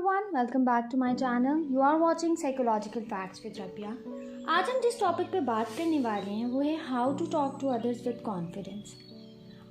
everyone, welcome back to my channel. You are watching Psychological Facts with Rabia. आज हम जिस topic पे बात करने वाले हैं वो है how to talk to others with confidence.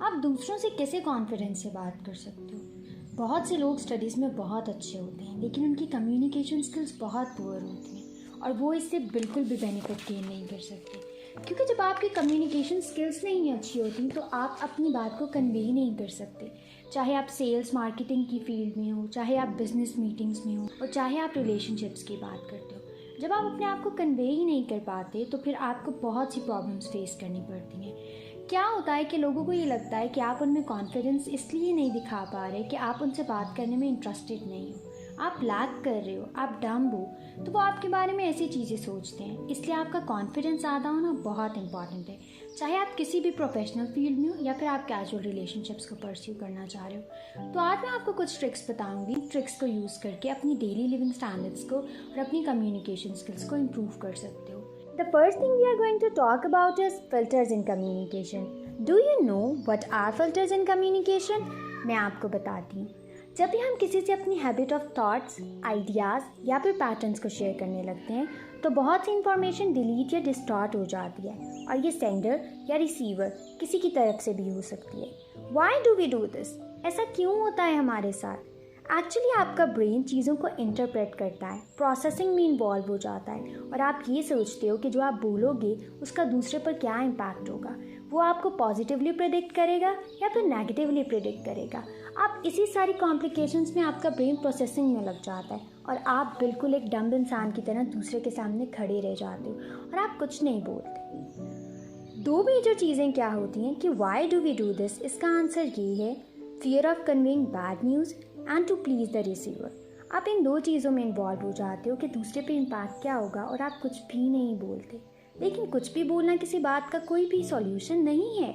आप दूसरों से कैसे कॉन्फिडेंस से बात कर सकते हो। बहुत से लोग स्टडीज़ में बहुत अच्छे होते हैं लेकिन उनकी कम्युनिकेशन स्किल्स बहुत पुअर होती हैं और वो इससे बिल्कुल भी बेनिफिट गेन नहीं कर सकते, क्योंकि जब आपकी कम्युनिकेशन स्किल्स नहीं अच्छी होती तो आप अपनी बात को कन्वे ही नहीं कर सकते। चाहे आप सेल्स मार्केटिंग की फील्ड में हो, चाहे आप बिजनेस मीटिंग्स में हो और चाहे आप रिलेशनशिप्स की बात करते हो, जब आप अपने आप को कन्वे ही नहीं कर पाते तो फिर आपको बहुत सी प्रॉब्लम्स फेस करनी पड़ती हैं। क्या होता है कि लोगों को ये लगता है कि आप उनमें कॉन्फिडेंस इसलिए नहीं दिखा पा रहे कि आप उनसे बात करने में इंटरेस्टेड नहीं हो, आप लैक कर रहे हो, आप डम्ब हो, तो वो आपके बारे में ऐसी चीज़ें सोचते हैं। इसलिए आपका कॉन्फिडेंस ज़्यादा होना बहुत इंपॉर्टेंट है, चाहे आप किसी भी प्रोफेशनल फील्ड में हो या फिर आप कैजुअल रिलेशनशिप्स को परस्यू करना चाह रहे हो। तो आज मैं आपको कुछ ट्रिक्स बताऊंगी। ट्रिक्स को यूज़ करके अपनी डेली लिविंग स्टैंडर्ड्स को और अपनी कम्युनिकेशन स्किल्स को इम्प्रूव कर सकते हो। The first thing we are going to talk about is filters in communication. Do you know what are filters in communication? मैं आपको बताती हूँ। जब भी हम किसी से अपनी हैबिट ऑफ थॉट्स, आइडियाज़ या फिर पैटर्न्स को शेयर करने लगते हैं तो बहुत सी इंफॉर्मेशन डिलीट या डिस्टॉर्ट हो जाती है और ये सेंडर या रिसीवर किसी की तरफ से भी हो सकती है। Why do we do this? ऐसा क्यों होता है हमारे साथ? एक्चुअली आपका ब्रेन चीज़ों को इंटरप्रेट करता है, प्रोसेसिंग में इन्वॉल्व हो जाता है और आप ये सोचते हो कि जो आप बोलोगे उसका दूसरे पर क्या इम्पैक्ट होगा। वो आपको पॉजिटिवली प्रेडिक्ट करेगा या फिर नेगेटिवली प्रेडिक्ट करेगा। आप इसी सारी कॉम्प्लिकेशंस में आपका ब्रेन प्रोसेसिंग में लग जाता है और आप बिल्कुल एक डम्ब इंसान की तरह दूसरे के सामने खड़े रह जाते हो और आप कुछ नहीं बोलते। दो मेजर चीज़ें क्या होती हैं कि why do we do this, इसका आंसर ये है fear of conveying bad news and to please the receiver. आप इन दो चीज़ों में इन्वॉल्व हो जाते हो कि दूसरे पे इम्पैक्ट क्या होगा और आप कुछ भी नहीं बोलते। लेकिन कुछ भी बोलना किसी बात का कोई भी सॉल्यूशन नहीं है,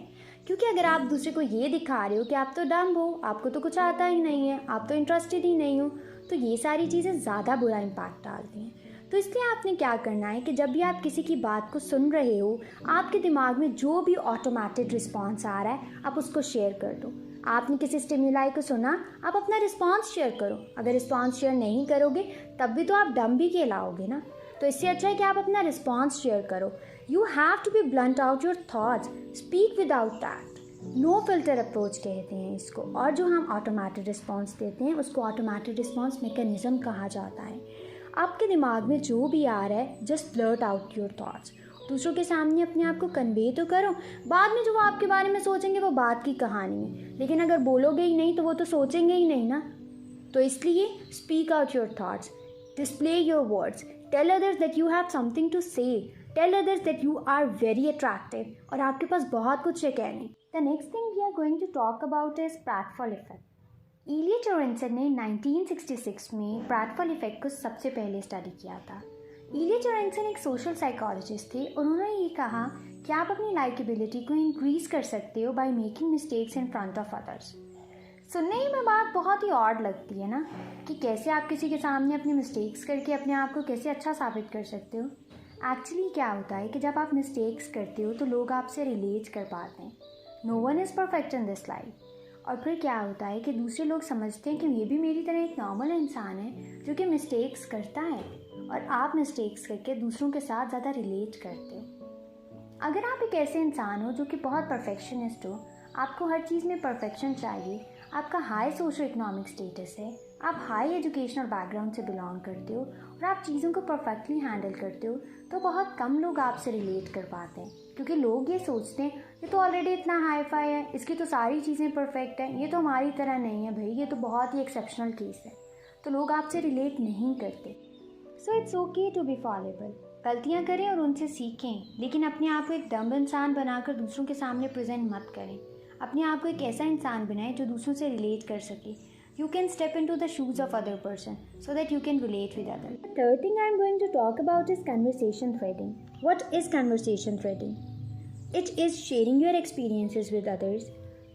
क्योंकि अगर आप दूसरे को ये दिखा रहे हो कि आप तो डम्ब हो, आपको तो कुछ आता ही नहीं है, आप तो इंटरेस्टेड ही नहीं हो, तो ये सारी चीज़ें ज़्यादा बुरा इम्पैक्ट डालती हैं। तो इसलिए आपने क्या करना है कि जब भी आप किसी की बात को सुन रहे हो, आपके दिमाग में जो भी ऑटोमेटेड रिस्पॉन्स आ रहा है आप उसको शेयर कर दो। आपने किसी स्टिम्युलाई को सुना, आप अपना रिस्पॉन्स शेयर करो। अगर रिस्पॉन्स शेयर नहीं करोगे तब भी तो आप डम्ब ही कहलाओगे ना। तो इससे अच्छा है कि आप अपना रिस्पॉन्स शेयर करो। You have to be blunt out your thoughts, speak without that. No filter approach कहते हैं इसको, और जो हम ऑटोमेटेड रिस्पॉन्स देते हैं उसको ऑटोमेटेड रिस्पॉन्स मैकेनिज्म कहा जाता है। आपके दिमाग में जो भी आ रहा है just blurt out your thoughts. दूसरों के सामने अपने आप को कन्वे तो करो, बाद में जो वो आपके बारे में सोचेंगे वो बात की कहानी है, लेकिन अगर बोलोगे ही नहीं तो वो तो सोचेंगे ही नहीं ना। तो इसलिए speak out your thoughts, display your words, tell others that you have something to say, tell others that you are very attractive और आपके पास बहुत कुछ है कहने। The next thing we are going to talk about is pratfall effect. Elliot Aronson ने 1966 में प्रैटफॉल effect को सबसे पहले स्टडी किया था। इलियट लोरेंसन एक सोशल साइकोलॉजिस्ट थे। उन्होंने ये कहा कि आप अपनी लाइकेबिलिटी को इंक्रीज कर सकते हो by making mistakes in front of others. सुनने ही में बात बहुत ही ऑड लगती है ना, कि कैसे आप किसी के सामने अपनी मिस्टेक्स करके अपने आप को कैसे अच्छा साबित कर सकते हो। एक्चुअली क्या होता है कि जब आप मिस्टेक्स करते हो तो लोग आपसे रिलेट कर पाते हैं। No one is perfect in this life. और फिर क्या होता है कि दूसरे लोग समझते हैं कि ये भी मेरी तरह एक नॉर्मल इंसान है जो कि मिस्टेक्स करता है, और आप मिस्टेक्स करके दूसरों के साथ ज़्यादा रिलेट करते हो। अगर आप एक ऐसे इंसान हो जो कि बहुत परफेक्शनिस्ट हो, आपको हर चीज़ में परफेक्शन चाहिए, आपका हाई सोशो इकोनॉमिक स्टेटस है, आप हाई एजुकेशनल बैकग्राउंड से बिलोंग करते हो और आप चीज़ों को परफेक्टली हैंडल करते हो, तो बहुत कम लोग आपसे रिलेट कर पाते हैं, क्योंकि लोग ये सोचते हैं ये तो ऑलरेडी इतना हाई फाई है, इसकी तो सारी चीज़ें परफेक्ट हैं, ये तो हमारी तरह नहीं है भाई, ये तो बहुत ही एक्सेप्शनल केस है। तो लोग आपसे रिलेट नहीं करते। So it's okay to be fallible. गलतियाँ करें और उनसे सीखें, लेकिन अपने आप को एक डम्ब इंसान बनाकर दूसरों के सामने प्रेजेंट मत करें। अपने आप को एक ऐसा इंसान बनाएं जो दूसरों से रिलेट कर सके। You can step into the shoes of other person so that you can relate with others. The third thing I am going to talk about is conversation threading. What is conversation threading? It is sharing your experiences with others,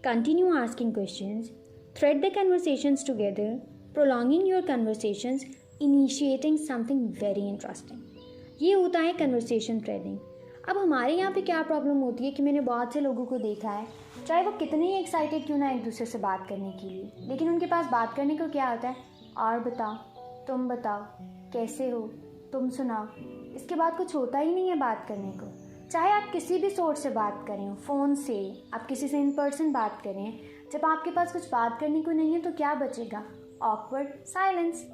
continue asking questions, thread the conversations together, prolonging your conversations, initiating something very interesting. ये होता है conversation threading. अब हमारे यहाँ पे क्या problem होती है कि मैंने बहुत से लोगों को देखा है, चाहे वो कितने ही एक्साइटेड क्यों ना एक दूसरे से बात करने के लिए, लेकिन उनके पास बात करने को क्या होता है, और बताओ तुम बताओ कैसे हो, तुम सुनाओ, इसके बाद कुछ होता ही नहीं है बात करने को। चाहे आप किसी भी सोर्स से बात करें हो, फ़ोन से, आप किसी से इन पर्सन बात करें, जब आपके पास कुछ बात करने को नहीं है तो क्या बचेगा? Awkward silence.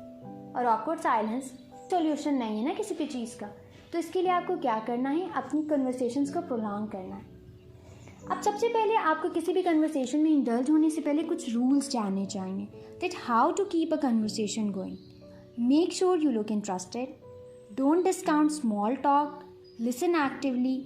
और ऑकवर्ड साइलेंस सॉल्यूशन नहीं है ना किसी भी चीज़ का। तो इसके लिए आपको क्या करना है? अपनी कन्वर्सेशंस को प्रोलॉन्ग करना है। अब सबसे पहले आपको किसी भी कन्वर्सेशन में इंडल्ज होने से पहले कुछ रूल्स जानने चाहिए that how to keep a conversation going. Make sure you look interested, don't discount small talk, listen actively,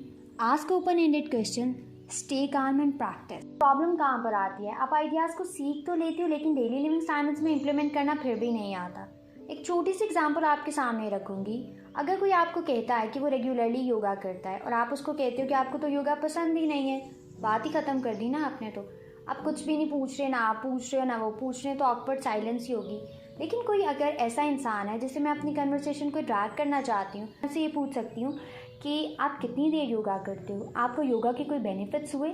ask open ended question, stay calm and practise. Problem कहाँ पर आती है? आप आइडियाज़ को सीख तो लेते हो लेकिन डेली लिविंग स्टैंडर्ड्स में इम्प्लीमेंट करना फिर भी नहीं आता। एक छोटी सी एग्जांपल आपके सामने रखूँगी। अगर कोई आपको कहता है कि वो रेगुलरली योगा करता है और आप उसको कहते हो कि आपको तो योगा पसंद ही नहीं है, बात ही ख़त्म कर दी ना आपने। तो आप कुछ भी नहीं पूछ रहे, ना आप पूछ रहे हो ना वो पूछ रहे हैं, तो ऑकवर्ड साइलेंस ही होगी। लेकिन कोई अगर ऐसा इंसान है जिससे मैं अपनी कन्वर्सेशन को ड्रैग करना चाहती हूँ, मैं से ये पूछ सकती हूँ कि आप कितनी देर योगा करते हो, आपको योगा के कोई बेनिफिट्स हुए?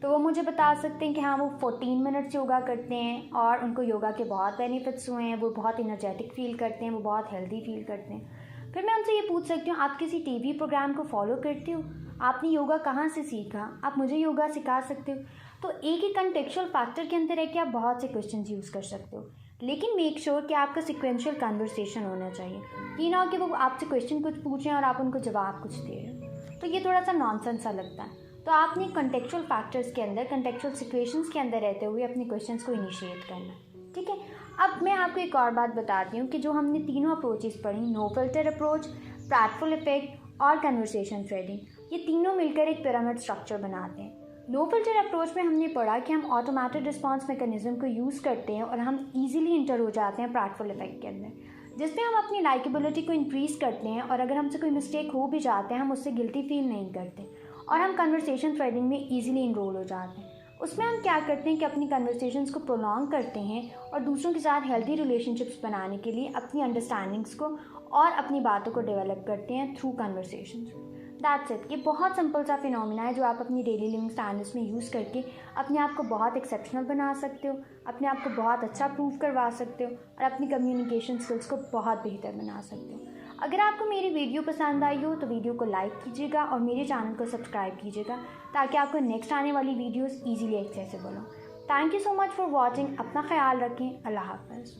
तो वो मुझे बता सकते हैं कि हाँ वो 14 मिनट्स योगा करते हैं और उनको योगा के बहुत बेनिफिट्स हुए हैं, वो बहुत इनर्जेटिक फील करते हैं, वो बहुत हेल्दी फील करते हैं। फिर मैं उनसे ये पूछ सकती हूँ आप किसी टीवी प्रोग्राम को फॉलो करते हो, आपने योगा कहाँ से सीखा, आप मुझे योगा सिखा सकते हो। तो एक ही कंटेक्चुअल फैक्टर के अंदर है कि आप बहुत से क्वेश्चन यूज़ कर सकते हो, लेकिन मेक श्योर कि आपका सिक्वेंशियल कन्वर्सेशन होना चाहिए। ये ना हो कि वो आपसे क्वेश्चन कुछ पूछ रहे हैं और आप उनको जवाब कुछ दे रहे हो, तो ये थोड़ा सा नॉनसेंस सा लगता है। तो आपने कंटेक्चुअल फैक्टर्स के अंदर, कंटेक्चुअल सिचुएशंस के अंदर रहते हुए अपने क्वेश्चंस को इनिशिएट करना, ठीक है। अब मैं आपको एक और बात बताती हूँ कि जो हमने तीनों अप्रोचेस पढ़ी, नो फिल्टर अप्रोच, प्रैटफुल इफेक्ट और कन्वर्सेशन थ्रेडिंग, ये तीनों मिलकर एक पिरामिड स्ट्रक्चर बनाते हैं। नो फिल्टर अप्रोच में हमने पढ़ा कि हम ऑटोमेटिक रिस्पॉन्स मैकेनिज्म को यूज़ करते हैं और हम ईजिली इंटर हो जाते हैं प्रैटफुल इफेक्ट के अंदर, जिसमें हम अपनी लाइकेबिलिटी को इंक्रीज़ करते हैं और अगर हमसे कोई मिस्टेक हो भी जाते हैं हम उससे गिल्टी फील नहीं करते और हम कन्वर्सेशन थ्रेडिंग में ईजिली इनरोल हो जाते हैं। उसमें हम क्या करते हैं कि अपनी कन्वर्सेशंस को प्रोलॉन्ग करते हैं और दूसरों के साथ हेल्दी रिलेशनशिप्स बनाने के लिए अपनी अंडरस्टैंडिंग्स को और अपनी बातों को डेवलप करते हैं थ्रू कन्वर्सेशंस। That's it. ये बहुत सिंपल सा फिनोमिना है जो आप अपनी डेली लिविंग स्टैंडर्ड्स में यूज़ करके अपने आप को बहुत एक्सेप्शनल बना सकते हो, अपने आप को बहुत अच्छा प्रूव करवा सकते हो और अपनी कम्युनिकेशन स्किल्स को बहुत बेहतर बना सकते हो। अगर आपको मेरी वीडियो पसंद आई हो तो वीडियो को लाइक कीजिएगा और मेरे चैनल को सब्सक्राइब कीजिएगा ताकि आपको नेक्स्ट आने वाली वीडियोस इजीली एक्सेसिबल हो। Thank you so much for watching. अपना ख्याल रखें। अल्लाह हाफ़िज़।